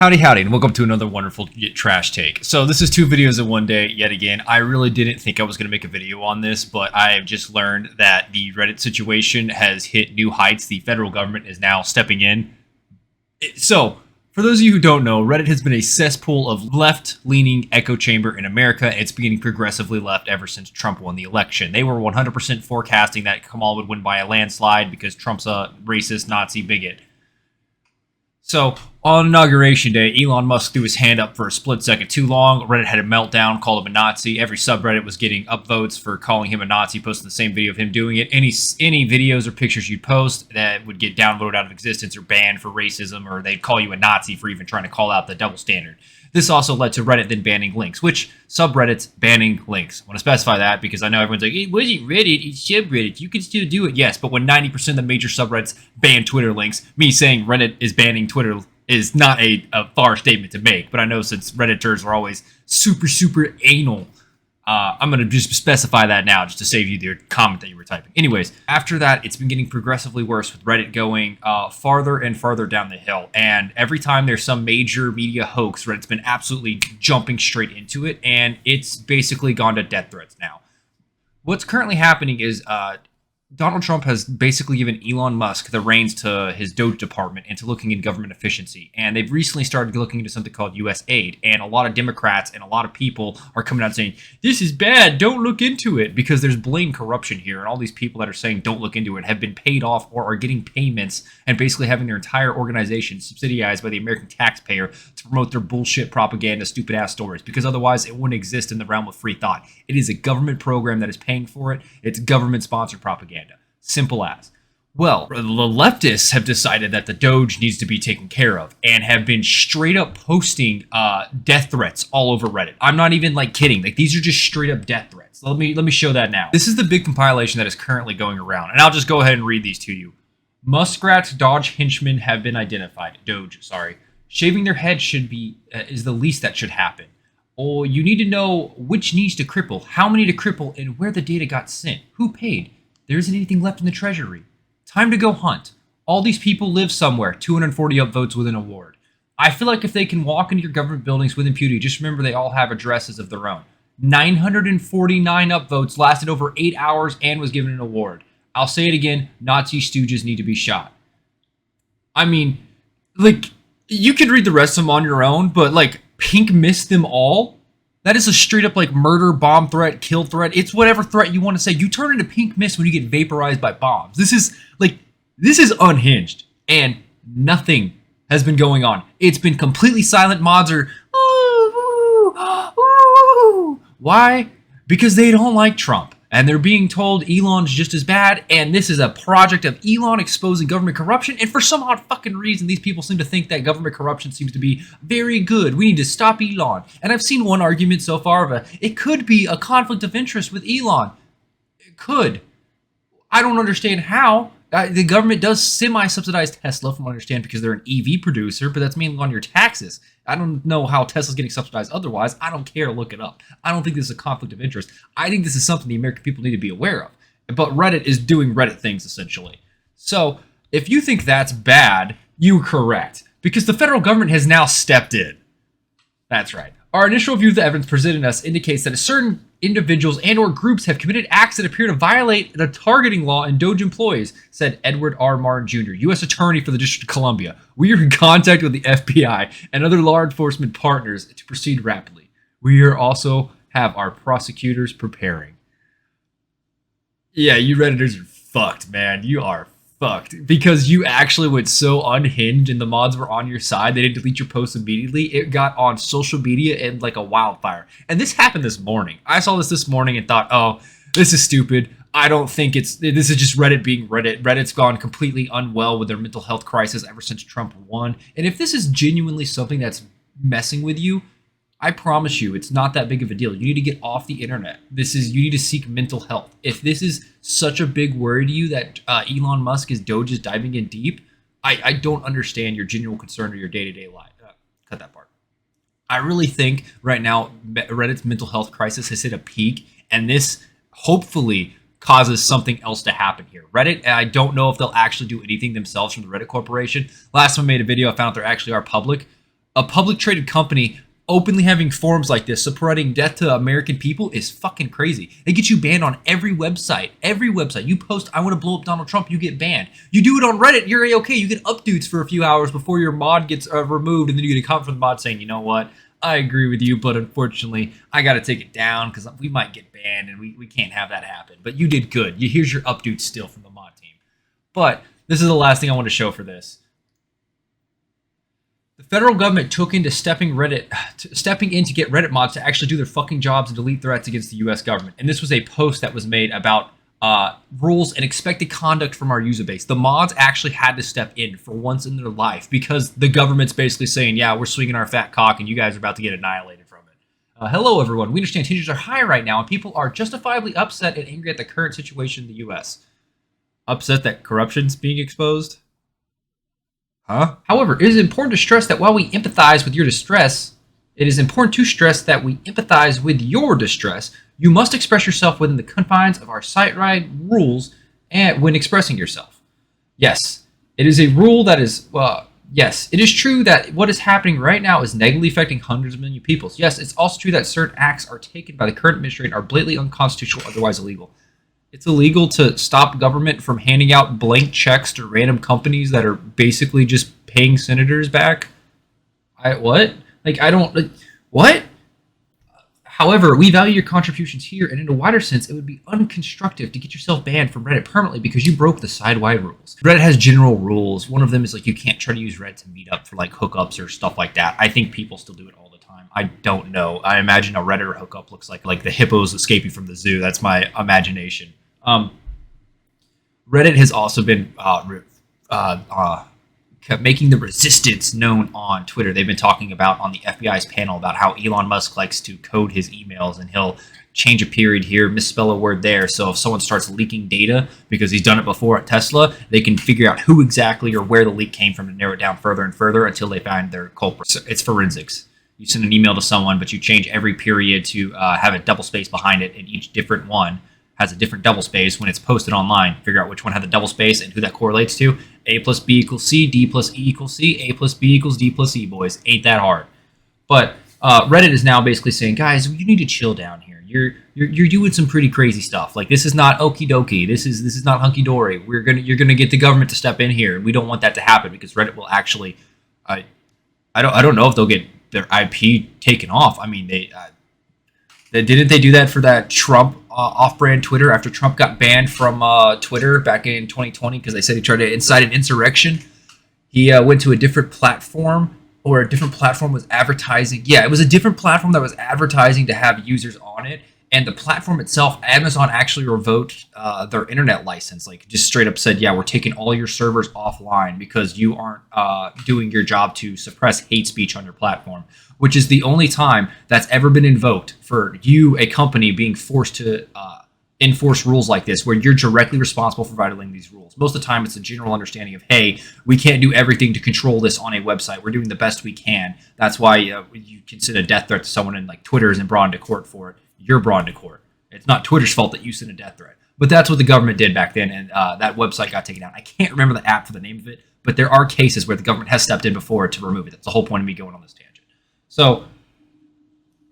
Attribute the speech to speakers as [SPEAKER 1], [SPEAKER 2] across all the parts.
[SPEAKER 1] Howdy, howdy, and welcome to another wonderful trash take. So this is two videos in one day, yet again. I really didn't think I was going to make a video on this, but I have just learned that the Reddit situation has hit new heights. The federal government is now stepping in. So, for those of you who don't know, Reddit has been a cesspool of left-leaning echo chamber in America. It's been progressively left ever since Trump won the election. They were 100% forecasting that Kamala would win by a landslide because Trump's a racist, Nazi bigot. So, on Inauguration Day, Elon Musk threw his hand up for a split second too long. Reddit had a meltdown, called him a Nazi. Every subreddit was getting upvotes for calling him a Nazi, posting the same video of him doing it. Any videos or pictures you'd post that would get downvoted out of existence or banned for racism, or they'd call you a Nazi for even trying to call out the double standard. This also led to Reddit then banning links, which subreddits banning links. I want to specify that because I know everyone's like, it wasn't Reddit, it's subreddit. You can still do it. Yes, but when 90% of the major subreddits ban Twitter links, me saying Reddit is banning Twitter is not a far statement to make. But I know since Redditors are always super anal, I'm going to just specify that now just to save you the comment that you were typing. Anyways, after that, it's been getting progressively worse with Reddit going farther and farther down the hill. And every time there's some major media hoax, Reddit's been absolutely jumping straight into it. And it's basically gone to death threats now. What's currently happening is Donald Trump has basically given Elon Musk the reins to his Doge department into looking into government efficiency. And they've recently started looking into something called U.S. aid. And a lot of Democrats and a lot of people are coming out saying, this is bad, don't look into it. Because there's blatant corruption here. And all these people that are saying don't look into it have been paid off or are getting payments and basically having their entire organization subsidized by the American taxpayer to promote their bullshit propaganda, stupid ass stories. Because otherwise it wouldn't exist in the realm of free thought. It is a government program that is paying for it. It's government sponsored propaganda. Simple as. Well, the leftists have decided that the Doge needs to be taken care of and have been straight up posting death threats all over Reddit. I'm not even kidding. These are just straight up death threats. Let me show that now. This is the big compilation that is currently going around, and I'll just go ahead and read these to you. Muskrat's Dodge henchmen have been identified. Doge, sorry. Shaving their head should be is the least that should happen. Oh, you need to know which needs to cripple, how many to cripple, and where the data got sent. Who paid? There isn't anything left in the treasury. Time to go hunt. All these people live somewhere. 240 upvotes with an award. I feel like if they can walk into your government buildings with impunity, just remember they all have addresses of their own. 949 upvotes, lasted over 8 hours, and was given an award. I'll say it again, Nazi stooges need to be shot. I mean, you could read the rest of them on your own, but Pink missed them all? That is a straight up murder, bomb threat, kill threat. It's whatever threat you want to say. You turn into pink mist when you get vaporized by bombs. This is unhinged, and nothing has been going on. It's been completely silent. Mods are, ooh, ooh. Why? Because they don't like Trump, and they're being told Elon's just as bad, and this is a project of Elon exposing government corruption, and for some odd fucking reason, these people seem to think that government corruption seems to be very good. We need to stop Elon. And I've seen one argument so far of it could be a conflict of interest with Elon. It could. I don't understand how. The government does semi-subsidize Tesla, from what I understand, because they're an EV producer, but that's mainly on your taxes. I don't know how Tesla's getting subsidized otherwise. I don't care. Look it up. I don't think this is a conflict of interest. I think this is something the American people need to be aware of. But Reddit is doing Reddit things, essentially. So, if you think that's bad, you're correct. Because the federal government has now stepped in. That's right. Our initial review of the evidence presented us indicates that certain individuals and or groups have committed acts that appear to violate the targeting law in Doge employees, said Edward R. Martin Jr., U.S. Attorney for the District of Columbia. We are in contact with the FBI and other law enforcement partners to proceed rapidly. We are also have our prosecutors preparing. Yeah, you Redditors are fucked, man. You are fucked. Because you actually went so unhinged and the mods were on your side, they didn't delete your post immediately. It got on social media and like a wildfire. And this happened this morning. I saw this morning and thought, oh, this is stupid. I don't think this is just Reddit being Reddit. Reddit's gone completely unwell with their mental health crisis ever since Trump won. And if this is genuinely something that's messing with you, I promise you, it's not that big of a deal. You need to get off the internet. You need to seek mental health. If this is such a big worry to you that Elon Musk is Doge is diving in deep, I don't understand your genuine concern or your day-to-day life. Cut that part. I really think right now Reddit's mental health crisis has hit a peak, and this hopefully causes something else to happen here. Reddit, I don't know if they'll actually do anything themselves from the Reddit Corporation. Last time I made a video, I found out they actually are public. A public traded company openly having forums like this spreading death to American people is fucking crazy. They get you banned on every website. Every website. You post, I want to blow up Donald Trump, you get banned. You do it on Reddit, you're A-okay. You get updates for a few hours before your mod gets removed, and then you get a comment from the mod saying, you know what, I agree with you, but unfortunately, I got to take it down because we might get banned, and we can't have that happen. But you did good. Here's your update still from the mod team. But this is the last thing I want to show for this. The federal government took into stepping in to get Reddit mods to actually do their fucking jobs and delete threats against the U.S. government. And this was a post that was made about rules and expected conduct from our user base. The mods actually had to step in for once in their life because the government's basically saying, yeah, we're swinging our fat cock and you guys are about to get annihilated from it. Hello, everyone. We understand tensions are high right now and people are justifiably upset and angry at the current situation in the U.S. Upset that corruption's being exposed? Huh? However, it is important to stress that while we empathize with your distress, it is important to stress that we empathize with your distress. You must express yourself within the confines of our site-wide rules and when expressing yourself. Yes, it is a rule that is, yes, it is true that what is happening right now is negatively affecting hundreds of million people. Yes, it's also true that certain acts are taken by the current administration are blatantly unconstitutional, otherwise illegal. It's illegal to stop government from handing out blank checks to random companies that are basically just paying senators back. What? What? However, we value your contributions here, and in a wider sense, it would be unconstructive to get yourself banned from Reddit permanently because you broke the side-wide rules. Reddit has general rules. One of them is you can't try to use Reddit to meet up for hookups or stuff like that. I think people still do it all the time. I don't know. I imagine a Redditor hookup looks like the hippos escaping from the zoo. That's my imagination. Reddit has also been making the resistance known on Twitter. They've been talking about on the FBI's panel about how Elon Musk likes to code his emails and he'll change a period here, misspell a word there. So if someone starts leaking data because he's done it before at Tesla, they can figure out who exactly or where the leak came from to narrow it down further and further until they find their culprit. So it's forensics. You send an email to someone, but you change every period to have a double space behind it, and each different one has a different double space when it's posted online. Figure out which one had the double space and who that correlates to. A plus B equals C, D plus E equals C, A plus B equals D plus E, boys. Ain't that hard. But Reddit is now basically saying, guys, you need to chill down here. You're doing some pretty crazy stuff. This is not okie dokie. This is not hunky dory. You're gonna get the government to step in here, and we don't want that to happen because Reddit will actually. I don't know if they'll get their IP taken off. I mean, didn't they do that for that Trump off-brand Twitter after Trump got banned from Twitter back in 2020 because they said he tried to incite an insurrection? He went to a different platform, or a different platform was advertising. Yeah, it was a different platform that was advertising to have users on it. And the platform itself, Amazon actually revoked their internet license. Just straight up said, yeah, we're taking all your servers offline because you aren't doing your job to suppress hate speech on your platform, which is the only time that's ever been invoked for you, a company, being forced to enforce rules like this, where you're directly responsible for violating these rules. Most of the time, it's a general understanding of, hey, we can't do everything to control this on a website. We're doing the best we can. That's why you can send a death threat to someone and Twitter isn't brought into court for it. You're brought into court. It's not Twitter's fault that you sent a death threat. But that's what the government did back then, and that website got taken down. I can't remember the app for the name of it, but there are cases where the government has stepped in before to remove it. That's the whole point of me going on this tangent. So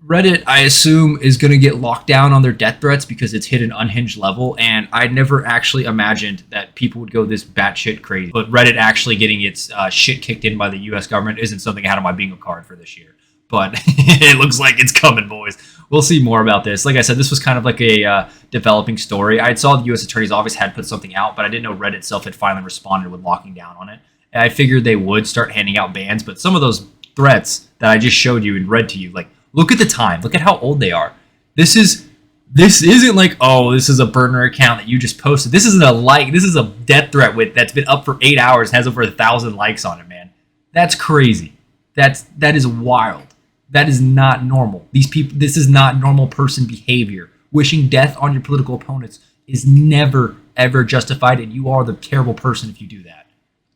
[SPEAKER 1] Reddit, I assume, is going to get locked down on their death threats because it's hit an unhinged level, and I never actually imagined that people would go this batshit crazy. But Reddit actually getting its shit kicked in by the U.S. government isn't something I had on my bingo card for this year. But it looks like it's coming, boys. We'll see more about this. Like I said, this was kind of like a developing story. I saw the U.S. Attorney's Office had put something out, but I didn't know Reddit itself had finally responded with locking down on it. And I figured they would start handing out bans, but some of those threats that I just showed you and read to you, look at the time. Look at how old they are. This isn't oh, this is a burner account that you just posted. This isn't this is a death threat that's been up for 8 hours and has over 1,000 likes on it, man. That's crazy. That is wild. That is not normal. This is not normal person behavior. Wishing death on your political opponents is never, ever justified, and you are the terrible person if you do that.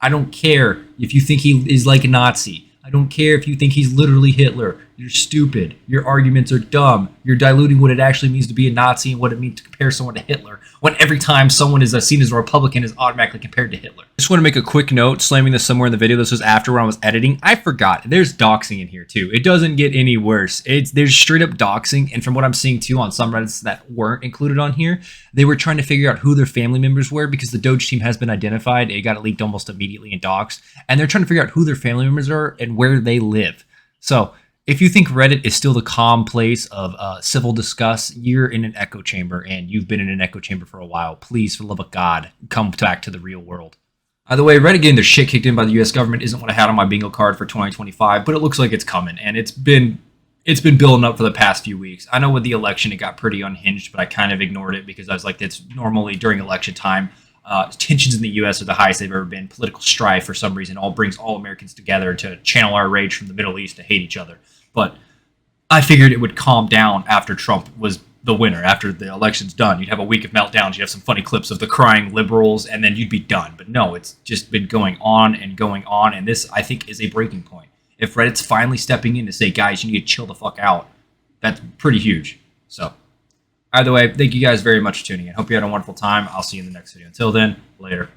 [SPEAKER 1] I don't care if you think he is like a Nazi. I don't care if you think he's literally Hitler. You're stupid. Your arguments are dumb. You're diluting what it actually means to be a Nazi and what it means to compare someone to Hitler, when every time someone is seen as a Republican is automatically compared to Hitler. Just want to make a quick note, slamming this somewhere in the video. This was after when I was editing. I forgot. There's doxing in here too. It doesn't get any worse. There's straight up doxing, and from what I'm seeing too on some Reddits that weren't included on here, they were trying to figure out who their family members were because the Doge team has been identified. It got leaked almost immediately and doxed, and they're trying to figure out who their family members are and where they live. So if you think Reddit is still the calm place of civil discuss, you're in an echo chamber, and you've been in an echo chamber for a while. Please, for the love of God, come back to the real world. Either way, Reddit getting their shit kicked in by the U.S. government isn't what I had on my bingo card for 2025, but it looks like it's coming, and it's been building up for the past few weeks. I know with the election it got pretty unhinged, but I kind of ignored it because I was like, it's normally during election time. Tensions in the U.S. are the highest they've ever been. Political strife, for some reason, brings all Americans together to channel our rage from the Middle East to hate each other. But I figured it would calm down after Trump was the winner. After the election's done, you'd have a week of meltdowns. You'd have some funny clips of the crying liberals, and then you'd be done. But no, it's just been going on, and this, I think, is a breaking point. If Reddit's finally stepping in to say, guys, you need to chill the fuck out, that's pretty huge. So either way, thank you guys very much for tuning in. Hope you had a wonderful time. I'll see you in the next video. Until then, later.